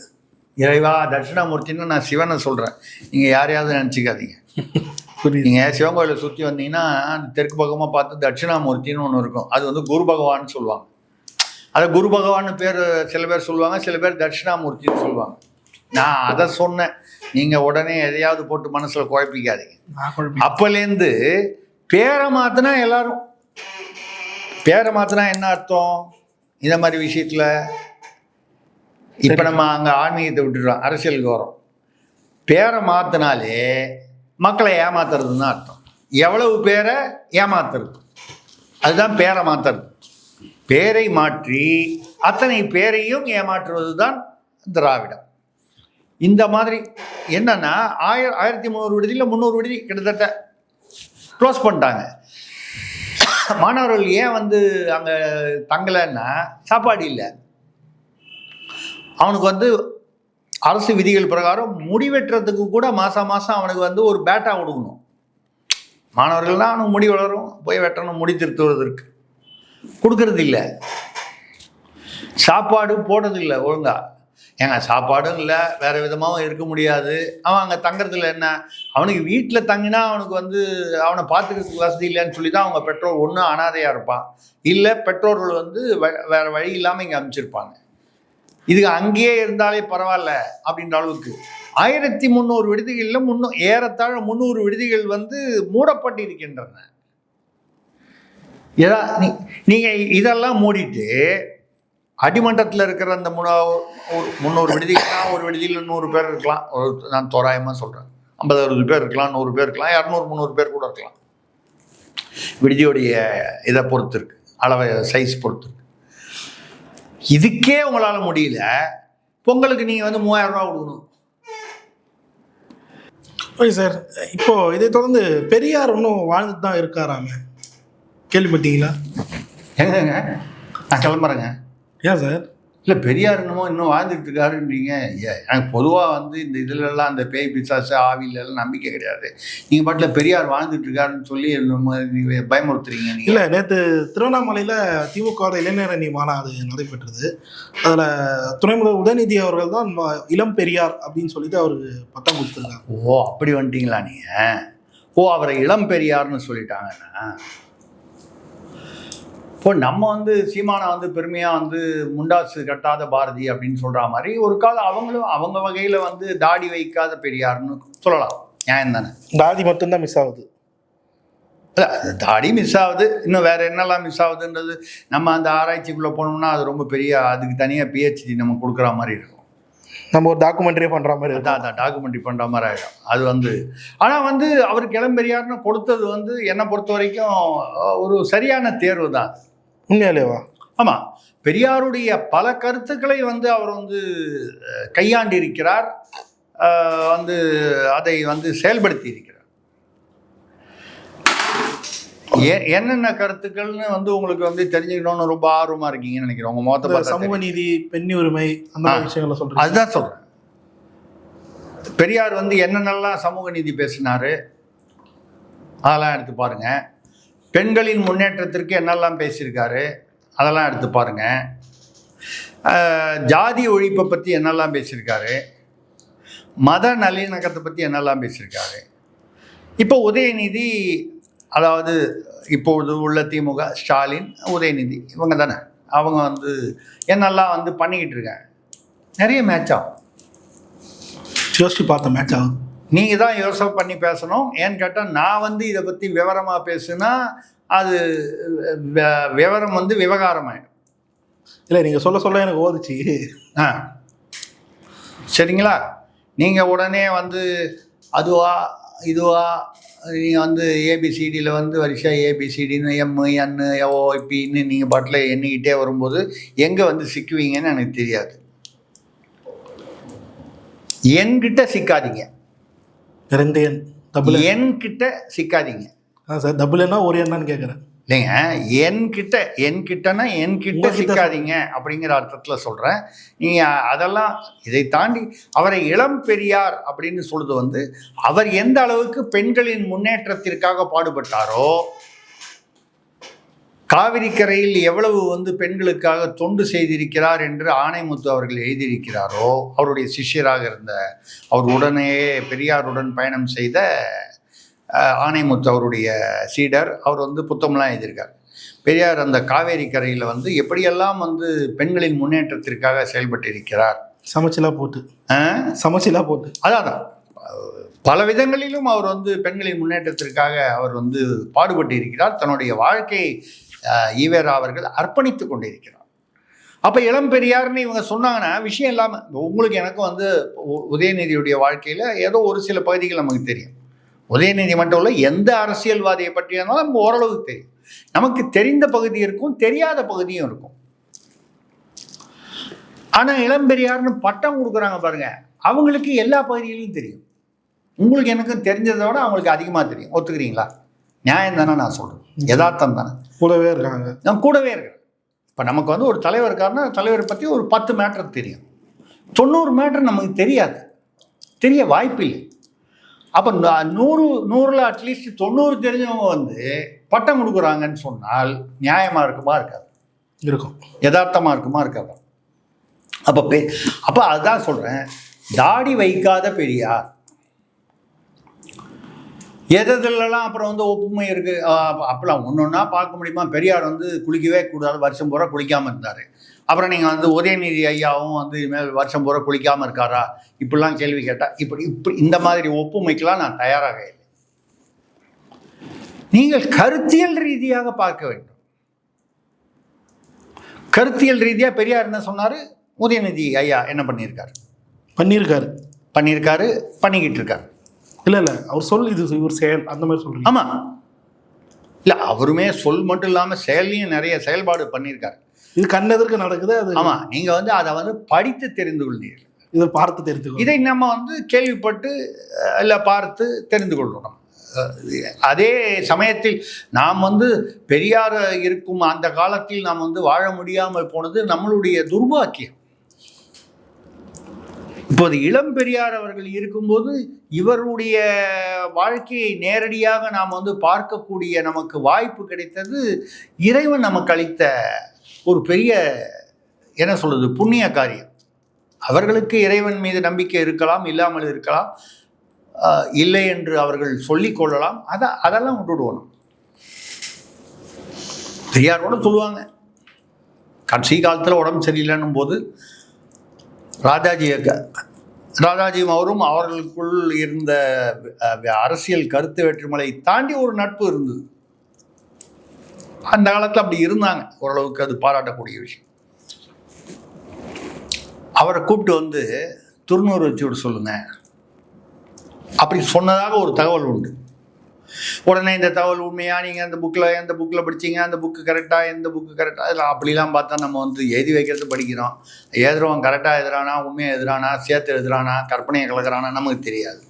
இறைவா தட்சிணாமூர்த்தின்னு நான் சிவனை சொல்கிறேன், நீங்கள் யாரையாவது நினச்சிக்காதீங்க. நீங்கள் சிவன் கோயிலை சுற்றி வந்தீங்கன்னா அந்த தெற்கு பக்கமாக பார்த்து தட்சிணாமூர்த்தின்னு ஒன்று இருக்கும். அது வந்து குரு பகவான்னு சொல்லுவாங்க. அதை குரு பகவான்னு பேர் சில பேர் சொல்லுவாங்க, சில பேர் தட்சிணாமூர்த்தின்னு சொல்லுவாங்க. நான் அதை சொன்னேன், நீங்கள் உடனே எதையாவது போட்டு மனசில் குழப்பிக்காதீங்க. அப்போலேருந்து பேரை மாற்றினா எல்லாரும் பேரை மாற்றினா என்ன அர்த்தம்? இந்த மாதிரி விஷயத்தில் இப்போ நம்ம அங்கே ஆன்மீகத்தை விட்டுடுறோம், அரசியலுக்கு வரோம். பேரை மாற்றினாலே மக்களை ஏமாத்துறதுன்னு தான் அர்த்தம். எவ்வளவு பேரை ஏமாத்துறது, அதுதான் பேரை மாற்றுறது. பேரை மாற்றி அத்தனை பேரையும் ஏமாற்றுவது தான் திராவிடம். இந்த மாதிரி என்னன்னா 1300 விடுதியில் 300 விடுதி கிட்டத்தட்ட க்ளோஸ் பண்ணிட்டாங்க. மாணவர்கள் ஏன் வந்து அங்கே தங்கலைன்னா சாப்பாடு இல்லை. அவனுக்கு வந்து அரசு விதிகள் பிரகாரம் முடிவெட்டுறதுக்கு கூட மாதம் அவனுக்கு வந்து ஒரு பேட்டா கொடுக்கணும். மாணவர்கள்லாம் அவனுக்கு முடி வளரும், போய் வெட்டணும், முடி திருத்துவதற்கு கொடுக்கறது இல்லை. சாப்பாடு போடுறதில்லை ஒழுங்கா. ஏங்க சாப்பாடும் இல்லை, வேறு விதமாகவும் இருக்க முடியாது. அவன் அங்கே தங்குறதுல என்ன, அவனுக்கு வீட்டில் தங்கினா அவனுக்கு வந்து அவனை பார்த்துக்கிறதுக்கு வசதி இல்லைன்னு சொல்லி தான் அவங்க பெற்றோர் ஒன்று அனாதையாக இருப்பான், இல்லை பெற்றோர்கள் வந்து வேறு வழி இல்லாமல் இங்கே அனுப்பிச்சிருப்பாங்க. இதுக்கு அங்கேயே இருந்தாலே பரவாயில்ல அப்படின்ற அளவுக்கு 1300 விடுதிகளில் ஏறத்தாழ 300 விடுதிகள் வந்து மூடப்பட்டிருக்கின்றன. நீங்கள் இதெல்லாம் மூடிட்டு அடிமட்டத்தில் இருக்கிற அந்த 300 விடுதிகள்லாம், ஒரு விடுதியில் 100 பேர் இருக்கலாம், நான் தோராயமாக சொல்கிறேன், 50-60 பேர் இருக்கலாம், 100 பேர் இருக்கலாம், 200-300 பேர் கூட இருக்கலாம். விடுதியோடைய இதை பொறுத்து இருக்கு, அளவை சைஸ் பொறுத்து இருக்கு. இதுக்கே உங்களால் முடியல, பொங்கலுக்கு நீங்கள் வந்து 3000 ரூபா கொடுக்கணும். ஓகே சார், இப்போது இதை தொடர்ந்து பெரியார் இன்னும் வாழ்ந்துட்டு தான் இருக்காராமே, கேள்விப்பட்டீங்களா? எங்கங்க? நான் கிளம்புறேங்க. ஏன் சார்? இல்லை, பெரியார் இன்னும் வாழ்ந்துட்டு இருக்காருன்றீங்க. எனக்கு பொதுவாக வந்து இந்த இதிலெல்லாம் அந்த பேய் பிசாசு ஆவிலெல்லாம் நம்பிக்கை கிடையாது. நீங்கள் பாட்டில் பெரியார் வாழ்ந்துட்டு இருக்காருன்னு சொல்லி பயமுறுத்துறீங்க நீங்கள். இல்லை, நேற்று திருவண்ணாமலையில் திமுக இளைஞர் அணி மாநாடு நடைபெற்றது. அதில் துணை முதல்வர் உதயநிதி அவர்கள் தான் இளம் பெரியார் அப்படின்னு சொல்லிட்டு அவருக்கு பட்டம் கொடுத்துருக்காங்க. ஓ, அப்படி வந்துட்டீங்களா நீங்கள்? ஓ, அவரை இளம் பெரியார்னு சொல்லிட்டாங்கன்னா, இப்போ நம்ம வந்து சீமானை வந்து பெருமையாக வந்து முண்டாசு கட்டாத பாரதி அப்படின்னு சொல்கிற மாதிரி ஒரு காலம் அவங்களும் அவங்க வகையில் வந்து தாடி வைக்காத பெரியார்னு சொல்லலாம். நியாயம் தானே? தாடி மட்டும்தான் மிஸ் ஆகுது. இல்லை, தாடி மிஸ் ஆகுது, இன்னும் வேறு என்னெல்லாம் மிஸ் ஆகுதுன்றது நம்ம அந்த ஆராய்ச்சிக்குள்ளே போனோம்னா அது ரொம்ப பெரிய, அதுக்கு தனியாக பிஹெச்டி நம்ம கொடுக்குற மாதிரி இருக்கும். நம்ம ஒரு டாக்குமெண்ட்ரியே பண்ணுற மாதிரி அதான் டாக்குமெண்ட்ரி பண்ணுற மாதிரி ஆகிடும் அது வந்து. ஆனால் வந்து அவருக்கு இளம்பெரியார்னு கொடுத்தது வந்து என்னை பொறுத்த வரைக்கும் ஒரு சரியான தேர்வு தான். உண்மையாலேவா? ஆமாம், பெரியாருடைய பல கருத்துக்களை வந்து அவர் வந்து கையாண்டு இருக்கிறார், வந்து அதை வந்து செயல்படுத்தி இருக்கிறார். என்னென்ன கருத்துக்கள்னு வந்து உங்களுக்கு வந்து தெரிஞ்சுக்கணும்னு ரொம்ப ஆர்வமாக இருக்கீங்கன்னு நினைக்கிறேன். உங்கள் மொத்த சமூக நீதி, பெண் உரிமை, அந்த மாதிரி விஷயங்களை சொல்கிறேன். அதுதான் சொல்கிறேன். பெரியார் வந்து என்னென்னலாம் சமூக நீதி பேசினார் அதெல்லாம் எடுத்து பாருங்க. பெண்களின் முன்னேற்றத்திற்கு என்னெல்லாம் பேசியிருக்காரு அதெல்லாம் எடுத்து பாருங்க. ஜாதி ஒழிப்பை பற்றி என்னெல்லாம் பேசியிருக்காரு, மத நல்லிணக்கத்தை பற்றி என்னெல்லாம் பேசியிருக்காரு. இப்போ உதயநிதி, அதாவது இப்பொழுது உள்ள திமுக, ஸ்டாலின், உதயநிதி இவங்க தானே, அவங்க வந்து என்னெல்லாம் வந்து பண்ணிக்கிட்டு இருக்காங்க. நிறைய மேட்ச் ஆகும். யோசிச்சு பார்த்த மேட்ச் ஆகும். நீங்கள் தான் யோசனை பண்ணி பேசணும். ஏன்னு கேட்டால் நான் வந்து இதை பற்றி விவரமாக பேசுனா அது விவரம் வந்து விவகாரமாயிடும். இல்லை, நீங்கள் சொல்ல சொல்ல எனக்கு ஓதுச்சு. சரிங்களா? நீங்கள் உடனே வந்து அதுவா இதுவா நீங்கள் வந்து ஏபிசிடியில் வந்து வரிசையாக ஏபிசிடின்னு எம்என்னு ஓபின்னு நீங்கள் பாட்டில் எண்ணிக்கிட்டே வரும்போது எங்கே வந்து சிக்குவீங்கன்னு எனக்கு தெரியாது. என்கிட்ட சிக்காதீங்க. என்கிட்ட சிக்காதீங்க. சார் டபுள் என்ன ஒரு என்னன்னு கேட்குறேன். இல்லைங்க, என்கிட்டனா என்கிட்ட சிக்காதீங்க அப்படிங்கிற அர்த்தத்தில் சொல்கிறேன். நீங்கள் அதெல்லாம் இதை தாண்டி அவரை இளம் பெரியார் அப்படின்னு சொல்லுது வந்து அவர் எந்த அளவுக்கு பெண்களின் முன்னேற்றத்திற்காக பாடுபட்டாரோ, காவிரி கரையில் எவ்வளவு வந்து பெண்களுக்காக தொண்டு செய்திருக்கிறார் என்று ஆணைமுத்து அவர்கள் எழுதியிருக்கிறாரோ, அவருடைய சிஷ்யராக இருந்த அவர் உடனே பெரியாருடன் பயணம் செய்த ஆணைமுத்து அவருடைய சீடர், அவர் வந்து புத்தகம்லாம் எழுதியிருக்கார். பெரியார் அந்த காவேரி கரையில் வந்து எப்படியெல்லாம் வந்து பெண்களின் முன்னேற்றத்திற்காக செயல்பட்டு இருக்கிறார். சமைச்சலாம் போட்டு அதான் பல விதங்களிலும் அவர் வந்து பெண்களின் முன்னேற்றத்திற்காக அவர் வந்து பாடுபட்டு இருக்கிறார். தன்னுடைய வாழ்க்கையை ஈவேரா அவர்கள் அர்ப்பணித்து கொண்டிருக்கிறார். அப்போ இளம் பெரியார்னு இவங்க சொன்னாங்கன்னா விஷயம் இல்லாமல் உங்களுக்கு எனக்கும் வந்து உதயநிதியுடைய வாழ்க்கையில் ஏதோ ஒரு சில பகுதிகள் நமக்கு தெரியும். உதயநிதி மட்டும் இல்லை, எந்த அரசியல்வாதியை பற்றி இருந்தாலும் நமக்கு ஓரளவுக்கு தெரியும். நமக்கு தெரிந்த பகுதி இருக்கும், தெரியாத பகுதியும் இருக்கும். ஆனால் இளம்பெரியார்னு பட்டம் கொடுக்குறாங்க பாருங்க, அவங்களுக்கு எல்லா பகுதியிலையும் தெரியும். உங்களுக்கு எனக்கும் தெரிஞ்சதை விட அவங்களுக்கு அதிகமாக தெரியும். ஒத்துக்கிறீங்களா? நியாயம் தானே நான் சொல்கிறேன், யதார்த்தம் தானே. கூடவே இருக்காங்க. நான் கூடவே இருக்கேன். இப்போ நமக்கு வந்து ஒரு தலைவர் இருக்காருன்னா தலைவரை பற்றி ஒரு 10 மேட்டர் தெரியும், 90 மேட்டர் நமக்கு தெரியாது, தெரிய வாய்ப்பில்லை. அப்போ 100ல் அட்லீஸ்ட் 90 தெரிஞ்சவங்க வந்து பட்டம் கொடுக்குறாங்கன்னு சொன்னால் நியாயமாக இருக்குமா இருக்காது? இருக்கும். யதார்த்தமாக இருக்குமா இருக்காது? அப்போ அதுதான் சொல்கிறேன், தாடி வைக்காத பெரியார். எதெல்லாம் அப்புறம் வந்து ஒப்புமை இருக்குது அப்பெல்லாம் ஒன்று ஒன்றா பார்க்க முடியுமா? பெரியார் வந்து குளிக்கவே கூடாது, வருஷம் பூரா குளிக்காமல் இருந்தார். அப்புறம் நீங்கள் வந்து உதயநிதி ஐயாவும் வந்து இதுமாதிரி வருஷம் பூரா குளிக்காமல் இருக்காரா இப்படிலாம் கேள்வி கேட்டால் இப்படி இந்த மாதிரி ஒப்புமைக்கெல்லாம் நான் தயாராக இல்லை. நீங்கள் கருத்தியல் ரீதியாக பார்க்க வேண்டும். கருத்தியல் ரீதியாக பெரியார் என்ன சொன்னார், உதயநிதி ஐயா என்ன பண்ணியிருக்காரு பண்ணிக்கிட்டு இருக்காரு. இல்லை அவர் சொல், இது இவர் செயல், அந்த மாதிரி சொல்கிறீங்க? ஆமாம், இல்லை அவருமே சொல் மட்டும் இல்லாமல் செயல்லையும் நிறைய செயல்பாடு பண்ணியிருக்காரு. இது கண்ணெதற்கு நடக்குது அது. ஆமாம், நீங்கள் வந்து அதை வந்து படித்து தெரிந்து கொள்வீர்கள், இதை பார்த்து தெரிந்து கொள்ளும். இதை நம்ம வந்து கேள்விப்பட்டு இல்லை பார்த்து தெரிந்து கொள்கிறோம். அதே சமயத்தில் நாம் வந்து பெரியார் இருக்கும் அந்த காலத்தில் நாம் வந்து வாழ முடியாமல் போனது நம்மளுடைய துர்பாக்கியம். இப்போது இளம் பெரியார் அவர்கள் இருக்கும்போது இவருடைய வாழ்க்கையை நேரடியாக நாம் வந்து பார்க்கக்கூடிய நமக்கு வாய்ப்பு கிடைத்தது இறைவன் நமக்கு அளித்த ஒரு பெரிய என்ன சொல்றது புண்ணிய காரியம். அவர்களுக்கு இறைவன் மீது நம்பிக்கை இருக்கலாம், இல்லாமல் இருக்கலாம், இல்லை என்று அவர்கள் சொல்லிக் கொள்ளலாம். அதெல்லாம் விட்டுடுவோம். பெரியாரோட சொல்லுவாங்க, கடைசி காலத்தில் உடம்பு சரியில்லைன்னும் போது ராஜாஜியும் அவரும் அவர்களுக்குள் இருந்த அரசியல் கருத்து வேற்றுமலை தாண்டி ஒரு நட்பு இருந்தது. அந்த காலத்தில் அப்படி இருந்தாங்க, ஓரளவுக்கு அது பாராட்டக்கூடிய விஷயம். அவரை கூப்பிட்டு வந்து துர்நூறு வச்சு விட சொல்லுங்க அப்படி சொன்னதாக ஒரு தகவல் உண்டு. உடனே இந்த தகவல் உண்மையா, நீங்கள் எந்த புக்கில் படிச்சீங்க, அந்த புக்கு கரெக்டாக, எந்த புக்கு கரெக்டாக, இதில் அப்படிலாம் பார்த்தா நம்ம வந்து எழுதி வைக்கிறது படிக்கிறோம். எழுதுறவன் கரெக்டாக எழுதுறானா, உண்மையாக எழுதுறானா, சேர்த்து எழுதுறானா, கற்பனையை கலக்கிறானா நமக்கு தெரியாது.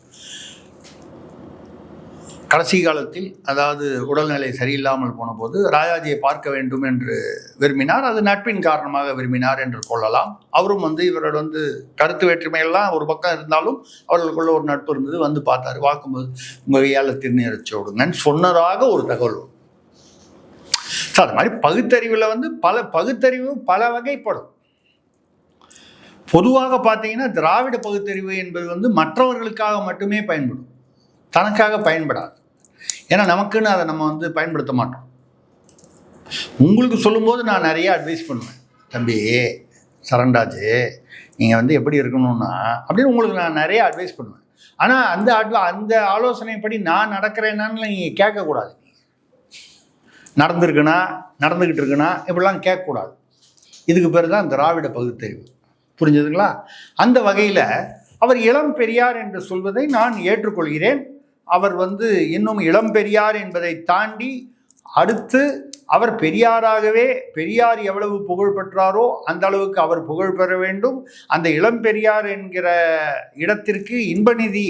கடைசி காலத்தில் அதாவது உடல்நிலை சரியில்லாமல் போன போது ராஜாஜியை பார்க்க வேண்டும் என்று விரும்பினார். அது நட்பின் காரணமாக விரும்பினார் என்று கொள்ளலாம். அவரும் வந்து இவரோட வந்து கருத்து வேற்றுமையெல்லாம் ஒரு பக்கம் இருந்தாலும் அவர்களுக்குள்ள ஒரு நட்பு இருந்தது. வந்து பார்த்தாரு. பார்க்கும்போது உங்கள் கையால் திருநீர் வச்சு விடுங்கன்னு சொன்னதாக ஒரு தகவல். ஸோ அது மாதிரி பகுத்தறிவில் வந்து பகுத்தறிவு பல வகைப்படும். பொதுவாக பார்த்தீங்கன்னா திராவிட பகுத்தறிவு என்பது வந்து மற்றவர்களுக்காக மட்டுமே பயன்படும், தனக்காக பயன்படாது. ஏன்னா நமக்குன்னு அதை நம்ம வந்து பயன்படுத்த மாட்டோம். உங்களுக்கு சொல்லும்போது நான் நிறைய அட்வைஸ் பண்ணுவேன். தம்பி சரண்ராஜ், நீங்கள் வந்து எப்படி இருக்கணும்னா அப்படின்னு உங்களுக்கு நான் நிறைய அட்வைஸ் பண்ணுவேன். ஆனால் அந்த ஆலோசனைப்படி நான் நடக்கிறேன்னான்னு நீங்கள் கேட்கக்கூடாது. நடந்துக்கிட்டு இருக்குன்னா இப்படிலாம் கேட்கக்கூடாது. இதுக்கு பேர் தான் திராவிட பகுத்தறிவு. புரிஞ்சுதுங்களா? அந்த வகையில் அவர் இளம் பெரியார் என்று சொல்வதை நான் ஏற்றுக்கொள்கிறேன். அவர் வந்து இன்னும் இளம் பெரியார் என்பதை தாண்டி அடுத்து அவர் பெரியாராகவே, பெரியார் எவ்வளவு புகழ் பெற்றாரோ அந்த அளவுக்கு அவர் புகழ் பெற வேண்டும். அந்த இளம் பெரியார் என்கிற இடத்திற்கு இன்பநிதி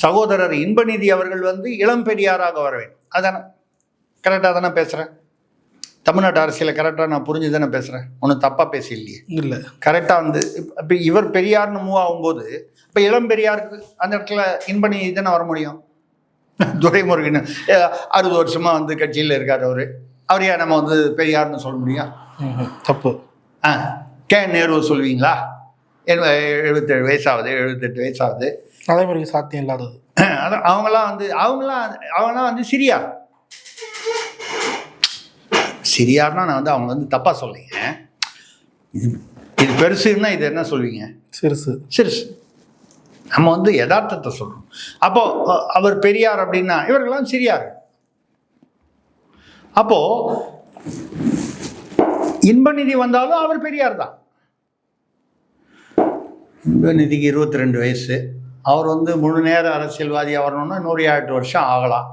சகோதரர் இன்பநிதி அவர்கள் வந்து இளம் பெரியாராக வர வேண்டும். அதானே கரெக்டாக தானே பேசுகிறேன்? தமிழ்நாட்டு அரசியலை கரெக்டாக நான் புரிஞ்சு தானே பேசுகிறேன். ஒன்றும் தப்பாக பேச இல்லையே. இல்லை, கரெக்டாக வந்து இப்போ இவர் பெரியார்னு மூவ் ஆகும்போது இப்போ இளம் பெரியாருக்கு அந்த இடத்துல இன்பநிதி தானே வர முடியும். துரைமுருகன் 60 வருஷமாக வந்து கட்சியில் இருக்கார். அவர் ஏன் நம்ம வந்து பெரியார்னு சொல்ல முடியும்? தப்பு. நேரு சொல்லுவீங்களா? 77 வயசாகுது, 78 வயசாகுது. நடைமுறைக்கு சாத்தியம் இல்லாதது. அதான் அவங்களாம் வந்து சிறியார்னா நான் வந்து அவங்க வந்து தப்பாக சொல்லிங்க. இது பெருசுன்னா இது என்ன சொல்வீங்க? சிறுசு. நம்ம வந்து யதார்த்தத்தை சொல்றோம். அப்போ அவர் பெரியார் அப்படின்னா இவர்கள்லாம் சிறியார். அப்போ இன்பநிதி வந்தாலும் அவர் பெரியார் தான். இன்பநிதிக்கு 22 வயசு. அவர் வந்து முழு நேர அரசியல்வாதியாக வரணும்னா 108 வருஷம் ஆகலாம்.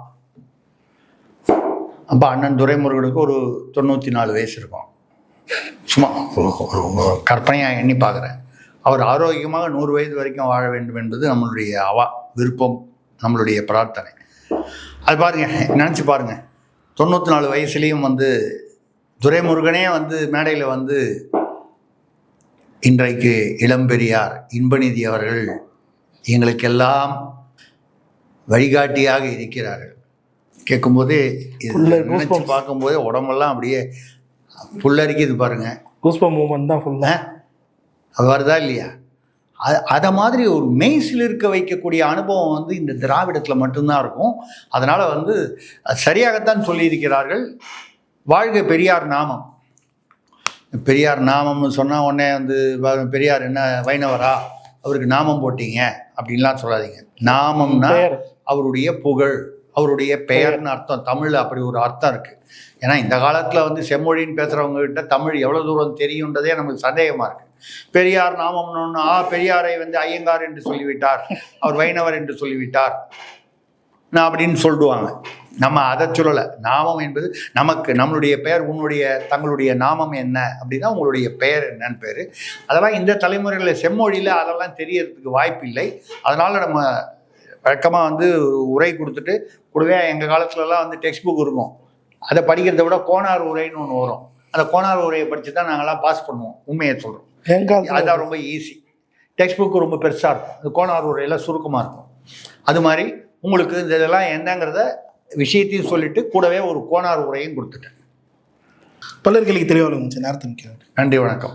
அப்போ அண்ணன் துரைமுருகனுக்கு ஒரு 94 வயசு இருக்கும். சும்மா கற்பனையாக எண்ணி பார்க்குறேன். அவர் ஆரோக்கியமாக 100 வயது வரைக்கும் வாழ வேண்டும் என்பது நம்மளுடைய விருப்பம், நம்மளுடைய பிரார்த்தனை. அது பாருங்கள், நினச்சி பாருங்கள், 94 வயசுலேயும் வந்து துரைமுருகனே வந்து மேடையில் வந்து இன்றைக்கு இளம்பெரியார் இன்பநிதி அவர்கள் எங்களுக்கெல்லாம் வழிகாட்டியாக இருக்கிறார்கள். கேட்கும்போதே நினச்சி பார்க்கும்போதே உடம்பெல்லாம் அப்படியே புல்லரிக்குது பாருங்க. கூஸ்பம் மூமெண்ட் தான் ஃபுல்லாக அது வருதா இல்லையா? அதை மாதிரி ஒரு மெய்சில் இருக்க வைக்கக்கூடிய அனுபவம் வந்து இந்த திராவிடத்தில் மட்டும்தான் இருக்கும். அதனால் வந்து சரியாகத்தான் சொல்லியிருக்கிறார்கள். வாழ்க பெரியார் நாமம். பெரியார் நாமம்னு சொன்னால் உடனே வந்து பெரியார் என்ன வைணவரா, அவருக்கு நாமம் போட்டீங்க அப்படின்லாம் சொல்லாதீங்க. நாமம்னா அவருடைய புகழ், அவருடைய பெயர்னு அர்த்தம். தமிழில் அப்படி ஒரு அர்த்தம் இருக்குது. ஏன்னா இந்த காலத்தில் வந்து செம்மொழின்னு பேசுகிறவங்ககிட்ட தமிழ் எவ்வளோ தூரம் தெரியுன்றதே நமக்கு சந்தேகமாக இருக்குது. பெரியார் நாமம்னு பெரியாரை வந்து ஐயங்கார் என்று சொல்லிவிட்டார், அவர் வைணவர் என்று சொல்லிவிட்டார் நான் அப்படின்னு சொல்லிடுவாங்க. நம்ம அதை சொல்லலை. நாமம் என்பது நமக்கு நம்மளுடைய பெயர், தங்களுடைய நாமம் என்ன அப்படின்னா உங்களுடைய பெயர் என்னன்னு பேர். அதெல்லாம் இந்த தலைமுறைகளில் செம்மொழியில் அதெல்லாம் தெரியறதுக்கு வாய்ப்பில்லை. அதனால் நம்ம வழக்கமாக வந்து உரை கொடுத்துட்டு கூடவே எங்கள் காலத்துலலாம் வந்து டெக்ஸ்ட் புக் இருக்கும். அதை படிக்கிறத விட கோனார் உரைன்னு ஒன்று வரும். அந்த கோனார் உரையை படித்து தான் நாங்கள்லாம் பாஸ் பண்ணுவோம். உண்மையை சொல்கிறோம். அதுதான் ரொம்ப ஈஸி. டெக்ஸ்ட் புக்கு ரொம்ப பெருசாக இருக்கும், அந்த கோனார் உரையெல்லாம் சுருக்கமாக இருக்கும். அது மாதிரி உங்களுக்கு இந்த இதெல்லாம் என்னங்கிறத விஷயத்தையும் சொல்லிவிட்டு கூடவே ஒரு கோனார் உரையும் கொடுத்துட்டேன். பலர்களுக்கு தெளிவாக இருந்துச்சு. நேரத்தை. நன்றி, வணக்கம்.